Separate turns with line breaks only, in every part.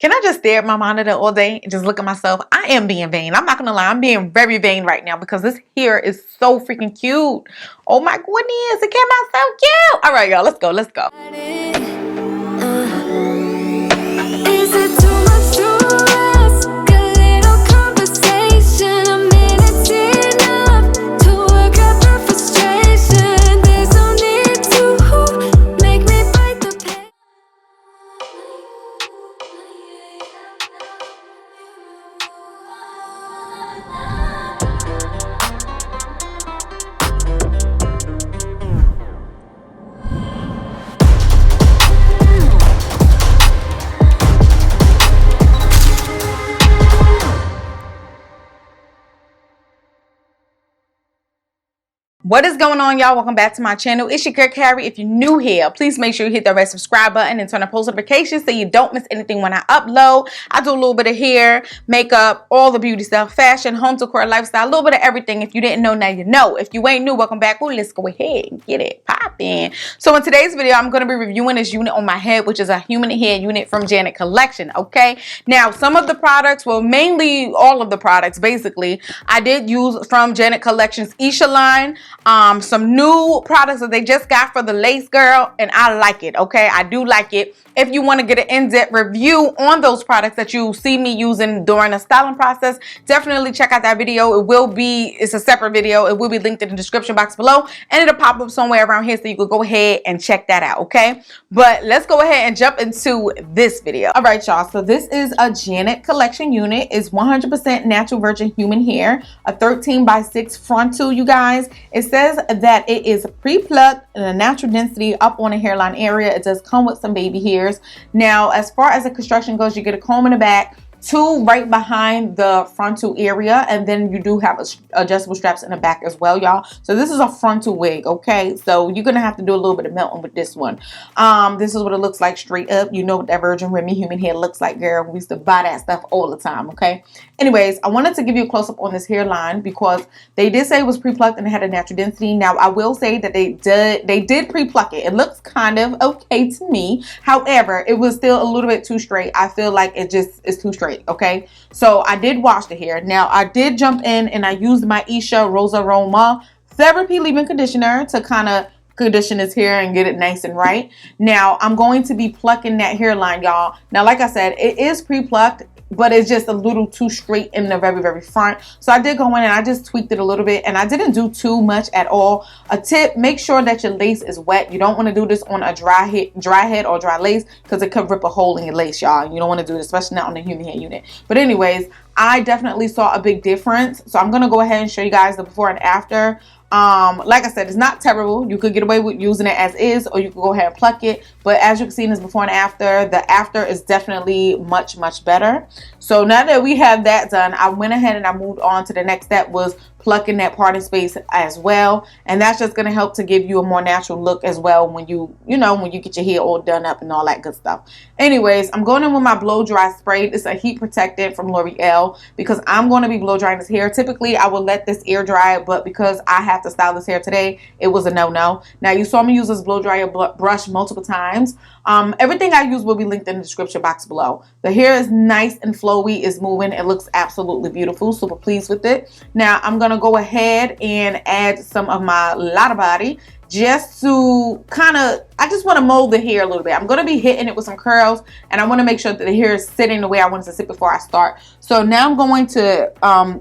Can I just stare at my monitor all day and just look at myself? I am being vain. I'm not gonna lie, I'm being very vain right now because this hair is so freaking cute. Oh my goodness, it came out so cute. All right, y'all, let's go, let's go.
Is it too much to ask? A little conversation, a minute's enough to work out the frustration. There's no need to make me bite the pen.
What is going on, y'all? Welcome back to my channel. It's your girl Carrie. If you're new here, please make sure you hit that red subscribe button and turn on post notifications so you don't miss anything when I upload. I do a little bit of hair, makeup, all the beauty stuff, fashion, home decor, lifestyle, a little bit of everything. If you didn't know, now you know. If you ain't new, welcome back. Well, let's go ahead and get it popping. So in today's video, I'm going to be reviewing this unit on my head, which is a human hair unit from Janet Collection, okay? Now, some of the products, well, mainly all of the products, basically, I did use from Janet Collection's Isha line. Some new products that they just got for the lace girl, and I like it, okay? I do like it. If you want to get an in-depth review on those products that you see me using during the styling process, definitely check out that video. It's a separate video. It will be linked in the description box below, and it'll pop up somewhere around here so you could go ahead and check that out, okay? But let's go ahead and jump into this video. All right, y'all. So this is a Janet Collection unit. It's 100% natural virgin human hair, a 13x6 frontal, you guys. It says that it is pre-plucked and a natural density up on the hairline area. It does come with some baby hairs. Now, as far as the construction goes, you get a comb in the back, two right behind the frontal area, and then you do have adjustable straps in the back as well, y'all. So this is a frontal wig, okay? So you're gonna have to do a little bit of melting with this one. This is what it looks like straight up. You know what that virgin Remy human hair looks like, girl. We used to buy that stuff all the time, okay? Anyways, I wanted to give you a close-up on this hairline because they did say it was pre-plucked and it had a natural density. Now, I will say that they did pre-pluck it. It looks kind of okay to me. However, it was still a little bit too straight. I feel like it just is too straight, okay? So I did wash the hair. Now, I did jump in and I used my Isha Rosa Roma Therapy Leave-In Conditioner to kind of condition his hair and get it nice and right. Now, I'm going to be plucking that hairline, y'all. Now, like I said, it is pre-plucked, but it's just a little too straight in the very, very front. So I did go in and I just tweaked it a little bit, and I didn't do too much at all. A tip, make sure that your lace is wet. You don't want to do this on a dry head or dry lace because it could rip a hole in your lace, y'all. You don't want to do it, especially not on the human hair unit. But anyways, I definitely saw a big difference. So I'm going to go ahead and show you guys the before and after. Like I said, it's not terrible. You could get away with using it as is, or you could go ahead and pluck it. But as you can see in this before and after, the after is definitely much, much better. So now that we have that done, I went ahead and I moved on to the next step, was plucking that parting space as well. And that's just going to help to give you a more natural look as well when you get your hair all done up and all that good stuff. Anyways, I'm going in with my blow dry spray. It's a heat protectant from L'Oreal because I'm going to be blow drying this hair. Typically, I will let this air dry, but because I have to style this hair today, it was a no-no. Now, you saw me use this blow dryer brush multiple times. Everything I use will be linked in the description box below. The hair is nice and flowy, it's moving. It looks absolutely beautiful. Super pleased with it. Now, I'm going to go ahead and add some of my Lotta Body just to I just want to mold the hair a little bit. I'm going to be hitting it with some curls, and I want to make sure that the hair is sitting the way I want it to sit before I start. So now I'm going to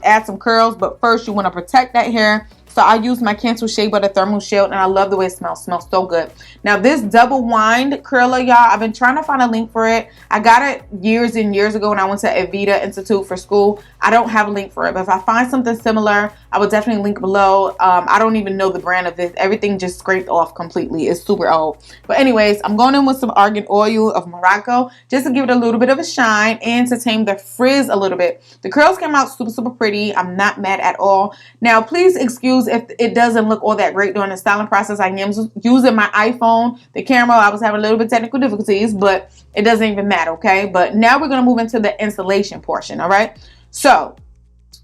add some curls, but first you want to protect that hair. So I use my Cancel Shea Butter Thermal Shield, and I love the way it smells. It smells so good. Now this double wind curler, y'all, I've been trying to find a link for it. I got it years and years ago when I went to Evita Institute for school. I don't have a link for it, but if I find something similar, I will definitely link below. I don't even know the brand of this. Everything just scraped off completely. It's super old. But anyways, I'm going in with some Argan Oil of Morocco just to give it a little bit of a shine and to tame the frizz a little bit. The curls came out super, super pretty. I'm not mad at all. Now, please excuse if it doesn't look all that great during the styling process. I am using my iPhone, the camera. I was having a little bit of technical difficulties, but it doesn't even matter, okay? But now we're going to move into the installation portion, all right? So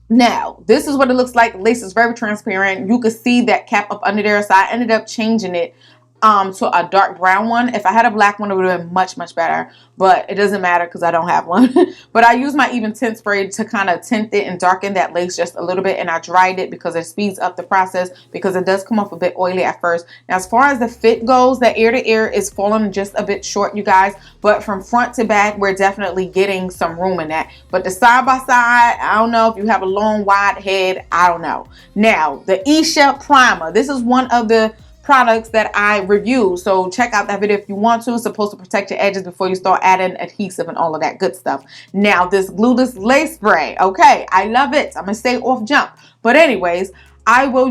now this is what it looks like. Lace is very transparent. You can see that cap up under there, so I ended up changing it to a dark brown one. If I had a black one, it would have been much, much better, but it doesn't matter because I don't have one. But I use my even tint spray to kind of tint it and darken that lace just a little bit, and I dried it because it speeds up the process because it does come off a bit oily at first. Now, as far as the fit goes, the ear to ear is falling just a bit short, you guys, but from front to back, we're definitely getting some room in that. But the side by side, I don't know if you have a long, wide head, I don't know. Now, the Isha Primer, this is one of the products that I reviewed, so check out that video if you want to. It's supposed to protect your edges before you start adding adhesive and all of that good stuff. Now, this Glueless lace spray, okay, I love it. I'm gonna say off jump, but anyways, I will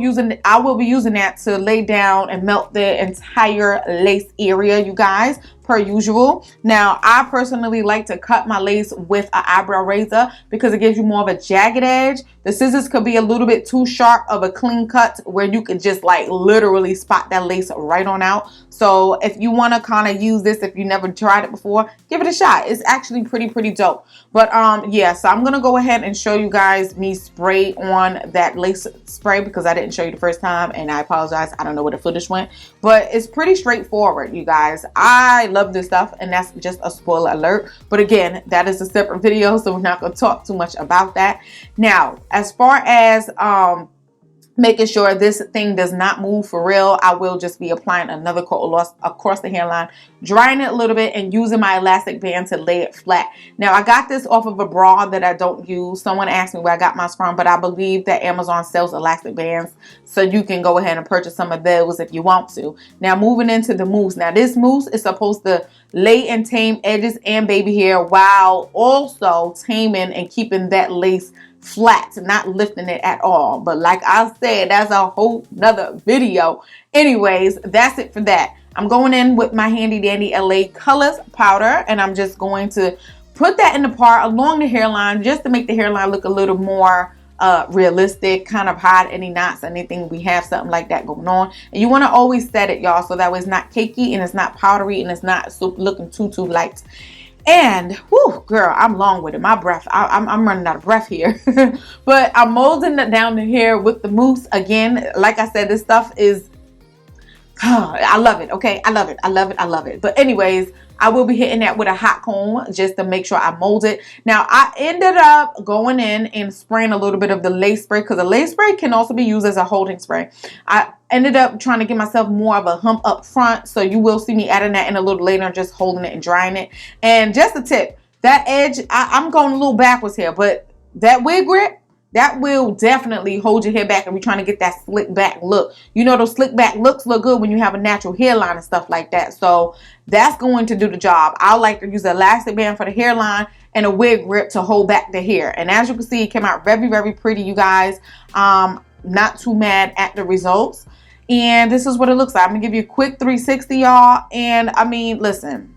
be using that to lay down and melt the entire lace area, you guys, per usual. Now, I personally like to cut my lace with an eyebrow razor because it gives you more of a jagged edge. The scissors could be a little bit too sharp of a clean cut where you can just like literally spot that lace right on out. So if you want to kind of use this, if you never tried it before, give it a shot. It's actually pretty dope. But yeah, so I'm gonna go ahead and show you guys me spray on that lace spray because I didn't show you the first time, and I apologize. I don't know where the footage went, but it's pretty straightforward, you guys. I love this stuff, and that's just a spoiler alert. But again, that is a separate video, so we're not gonna talk too much about that. Now, as far as making sure this thing does not move for real, I will just be applying another coat across the hairline, drying it a little bit, and using my elastic band to lay it flat. Now, I got this off of a bra that I don't use. Someone asked me where I got mine from, but I believe that Amazon sells elastic bands, so you can go ahead and purchase some of those if you want to. Now, moving into the mousse. Now, this mousse is supposed to lay and tame edges and baby hair while also taming and keeping that lace flat, not lifting it at all. But like I said, that's a whole nother video. Anyways, that's it for that. I'm going in with my handy dandy LA Colors powder, and I'm just going to put that in the part along the hairline just to make the hairline look a little more realistic, kind of hide any knots, anything we have something like that going on. And you want to always set it, y'all, so that way it's not cakey and it's not powdery and it's not looking too light. And whew, girl, I'm long with it. My breath, I'm running out of breath here. But I'm molding it down the hair with the mousse. Again, like I said, this stuff is, I love it. Okay, I love it. But anyways, I will be hitting that with a hot comb just to make sure I mold it. Now, I ended up going in and spraying a little bit of the lace spray because the lace spray can also be used as a holding spray. I ended up trying to give myself more of a hump up front, so you will see me adding that in a little later, just holding it and drying it. And just a tip, that edge, I'm going a little backwards here, but that wig grip, that will definitely hold your hair back if you're trying to get that slick back look. You know, those slick back looks look good when you have a natural hairline and stuff like that. So that's going to do the job. I like to use an elastic band for the hairline and a wig grip to hold back the hair. And as you can see, it came out very pretty, you guys. Not too mad at the results. And this is what it looks like. I'm going to give you a quick 360, y'all. And I mean, listen,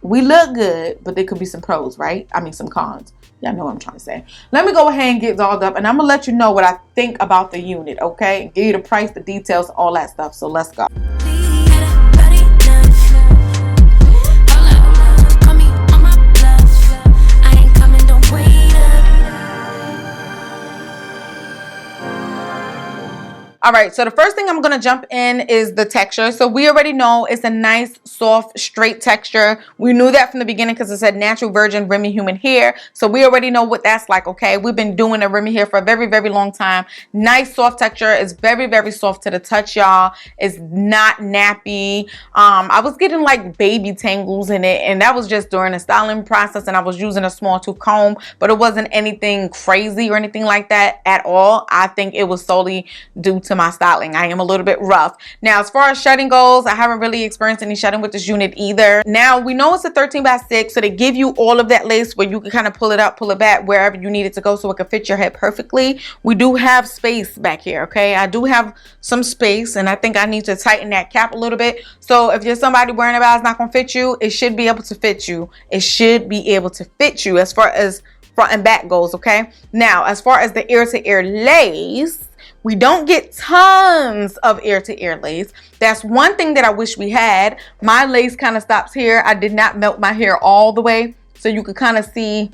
we look good, but there could be some pros, right? I mean, some cons. Y'all know what I'm trying to say. Let me go ahead and get dolled up, and I'm going to let you know what I think about the unit, okay? Give you the price, the details, all that stuff. So let's go. All right, so the first thing I'm going to jump in is the texture. So we already know it's a nice, soft, straight texture. We knew that from the beginning because it said natural virgin Remy human hair. So we already know what that's like, okay? We've been doing a Remy hair for a very long time. Nice, soft texture. It's very soft to the touch, y'all. It's not nappy. I was getting like baby tangles in it, and that was just during the styling process, and I was using a small tooth comb, but it wasn't anything crazy or anything like that at all. I think it was solely due to my styling. I am a little bit rough. Now, as far as shedding goes, I haven't really experienced any shedding with this unit either. Now, we know it's a 13x6, so they give you all of that lace where you can kind of pull it up, pull it back, wherever you need it to go so it can fit your head perfectly. We do have space back here, okay? I do have some space, and I think I need to tighten that cap a little bit. So if you're somebody worrying about it's not going to fit you, it should be able to fit you. It should be able to fit you as far as front and back goes, okay? Now, as far as the ear-to-ear lace, we don't get tons of ear-to-ear lace. That's one thing that I wish we had. My lace kind of stops here. I did not melt my hair all the way, so you could kind of see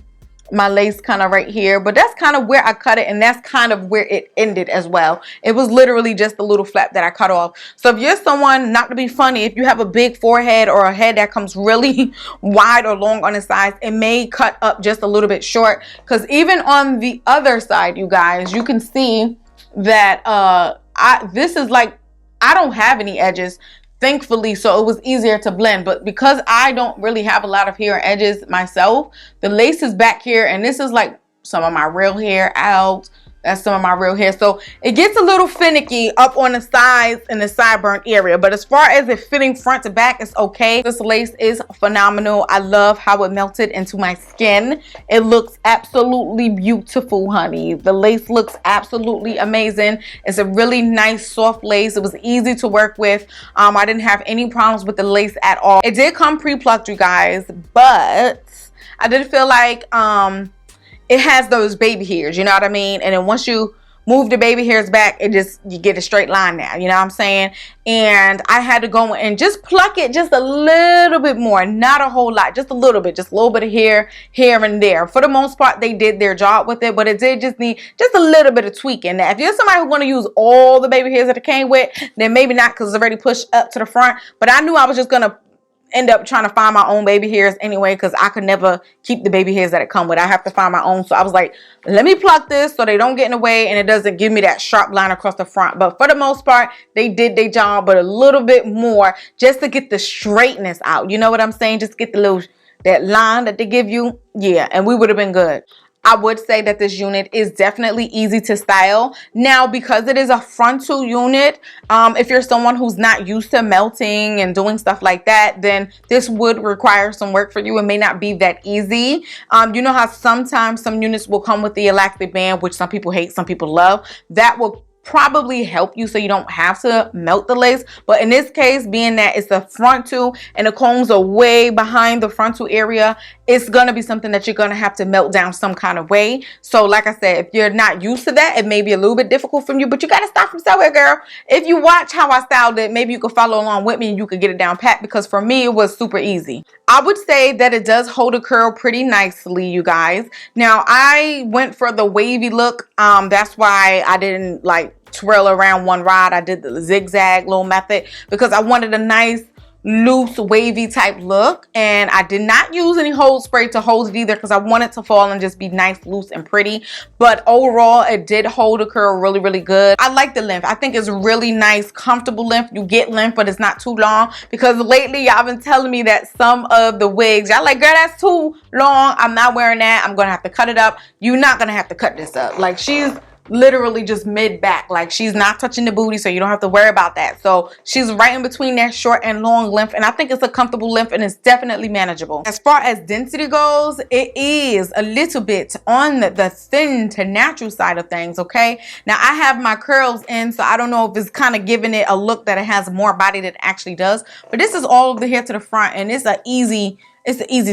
my lace kind of right here, but that's kind of where I cut it, and that's kind of where it ended as well. It was literally just a little flap that I cut off. So if you're someone, not to be funny, if you have a big forehead or a head that comes really wide or long on the sides, it may cut up just a little bit short, because even on the other side, you guys, you can see that this is like, I don't have any edges, thankfully, so it was easier to blend. But because I don't really have a lot of hair and edges myself, the lace is back here, and this is like some of my real hair out. That's some of my real hair. So it gets a little finicky up on the sides and the sideburn area. But as far as it fitting front to back, it's okay. This lace is phenomenal. I love how it melted into my skin. It looks absolutely beautiful, honey. The lace looks absolutely amazing. It's a really nice soft lace. It was easy to work with. I didn't have any problems with the lace at all. It did come pre-plucked, you guys, but I did feel like it has those baby hairs, you know what I mean? And then once you move the baby hairs back, you get a straight line now, you know what I'm saying? And I had to go and just pluck it just a little bit more, not a whole lot, just a little bit of hair here and there. For the most part, they did their job with it, but it did just need just a little bit of tweaking. Now, if you're somebody who want to use all the baby hairs that it came with, then maybe not, because it's already pushed up to the front. But I knew I was just gonna end up trying to find my own baby hairs anyway, because I could never keep the baby hairs that it come with. I have to find my own. So I was like, let me pluck this so they don't get in the way and it doesn't give me that sharp line across the front. But for the most part, they did their job, but a little bit more just to get the straightness out. You know what I'm saying? Just get the little, that line that they give you. Yeah, and we would have been good. I would say that this unit is definitely easy to style. Now, because it is a frontal unit, if you're someone who's not used to melting and doing stuff like that, then this would require some work for you. It may not be that easy. You know how sometimes some units will come with the elastic band, which some people hate, some people love. That will probably help you so you don't have to melt the lace. But in this case, being that it's a frontal and the combs are way behind the frontal area, it's going to be something that you're going to have to melt down some kind of way. So like I said, if you're not used to that, it may be a little bit difficult for you, but you got to start from somewhere, girl. If you watch how I styled it, maybe you could follow along with me and you could get it down pat, because for me, it was super easy. I would say that it does hold a curl pretty nicely, you guys. Now, I went for the wavy look. That's why I didn't like twirl around one rod. I did the zigzag little method because I wanted a nice loose wavy type look, and I did not use any hold spray to hold it either because I want it to fall and just be nice, loose, and pretty. But overall, it did hold a curl really, really good. I like the length. I think it's really nice, comfortable length. You get length, but it's not too long, because lately y'all been telling me that some of the wigs, y'all like, girl, that's too long. I'm not wearing that. I'm gonna have to cut it up. You're not gonna have to cut this up. Like, she's literally just mid back, like she's not touching the booty, so you don't have to worry about that. So she's right in between that short and long length, and I think it's a comfortable length and it's definitely manageable. As far as density goes, it is a little bit on the thin to natural side of things. Okay, now I have my curls in, so I don't know if it's kind of giving it a look that it has more body than it actually does, but this is all of the hair to the front, and it's an easy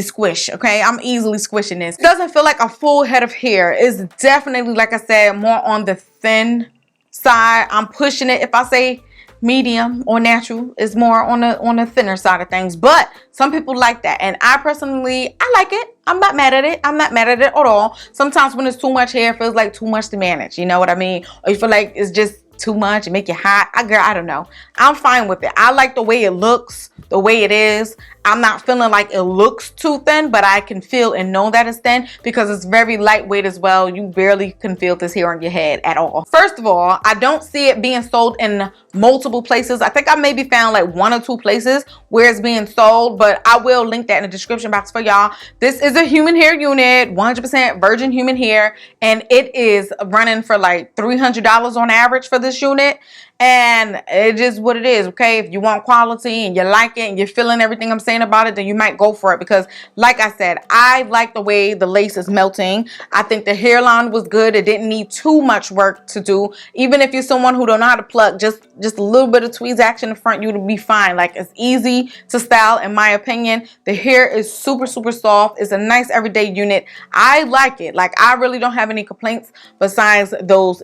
squish. Okay, I'm easily squishing this. It doesn't feel like a full head of hair. It's definitely, like I said, more on the thin side. I'm pushing it. If I say medium or natural, it's more on the thinner side of things. But some people like that, and I personally, I like it. I'm not mad at it. I'm not mad at it at all. Sometimes when it's too much hair, it feels like too much to manage. You know what I mean? Or you feel like it's just too much and make you hot. Girl, I don't know. I'm fine with it. I like the way it looks, the way it is. I'm not feeling like it looks too thin, but I can feel and know that it's thin because it's very lightweight as well. You barely can feel this hair on your head at all. First of all, I don't see it being sold in multiple places. I think I maybe found like 1 or 2 places where it's being sold, but I will link that in the description box for y'all. This is a human hair unit, 100% virgin human hair, and it is running for like $300 on average for this unit. And it is what it is. Okay, if you want quality and you like it and you're feeling everything I'm saying about it, then you might go for it, because like I said, I like the way the lace is melting. I think the hairline was good. It didn't need too much work to do. Even if you're someone who don't know how to pluck, just a little bit of tweeze action in front, you'll be fine. Like, it's easy to style in my opinion. The hair is super, super soft. It's a nice everyday unit. I like it. Like, I really don't have any complaints besides those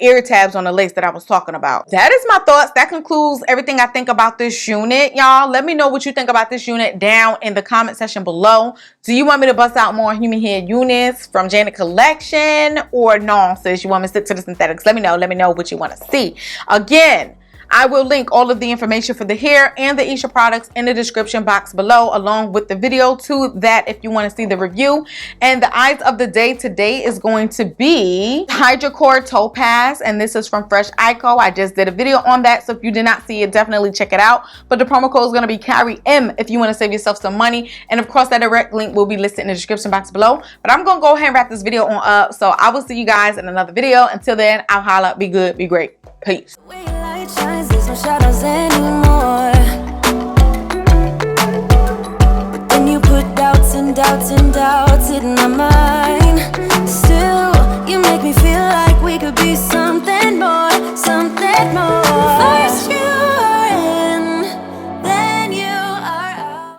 ear tabs on the lace that I was talking about. That is my thoughts. That concludes everything I think about this unit, y'all. Let me know what you think about this unit down in the comment section below. Do you want me to bust out more human hair units from Janet Collection, or no, sis, you want me to stick to the synthetics? Let me know. Let me know what you want to see. Again, I will link all of the information for the hair and the Isha products in the description box below, along with the video to that if you want to see the review. And the eyes of the day today is going to be Hydrocore Topaz, and this is from Fresh Ico. I just did a video on that, so if you did not see it, definitely check it out. But the promo code is going to be Carrie M if you want to save yourself some money. And of course, that direct link will be listed in the description box below. But I'm going to go ahead and wrap this video on up. So I will see you guys in another video. Until then, I'll holla. Be good, be great. Peace.
Shines, there's no shadows anymore. But then you put doubts and doubts and doubts in my mind.